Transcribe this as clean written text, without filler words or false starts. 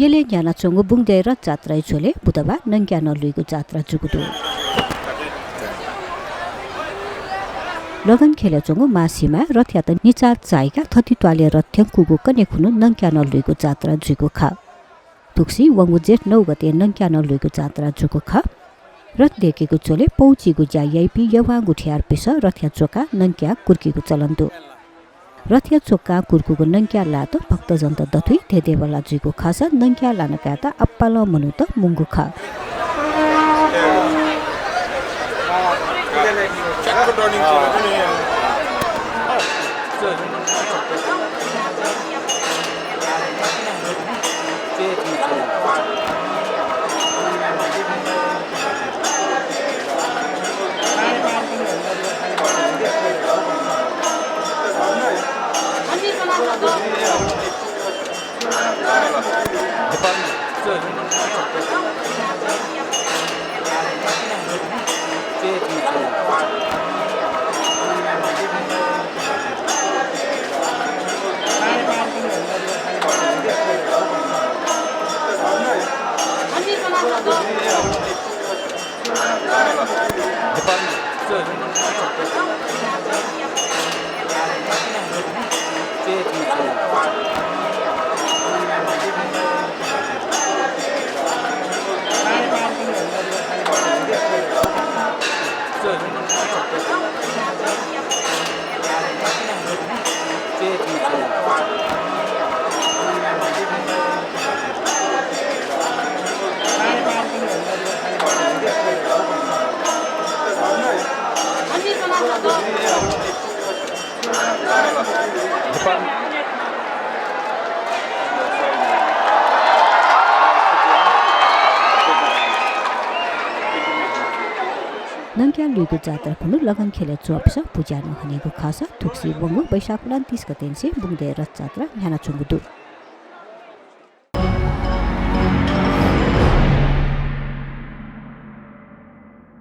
येले न्याना चोंगु बुंगदे रथ जात्रा छोले बुधबार नंग्या नलुइको जात्रा जुगुदु लगन खेले चोंगु मासीमा रथ यात निचार चाइका थति ट्वाले रथ थ्याङ्कुगु कने खुनु नंग्या नलुइको जात्रा जुगु खा तुक्सी वंगु जेठ 9 गते नंग्या नलुइको जात्रा जुगु खा रथ देखेको चोले पौचीगु ज्याइपी यवा गुठियार पिस रथ्या चोका नंग्या कुर्कीको चलन्दु रथ्या चोका कुर्कुको नंग्या लात भक्तजन त दथुई धेदेवला जुगु खासा नंग्या लानका त अप्पाल मनु त मुंगु खा नंग्या लुइको जात्रा खुनु लगन खेले चोपिस पूजा नहनेको खासा थुक्सी बंगु बैशाख 29 गतेन्से बुंगदे रथ जात्रा न्याना चुंगुदु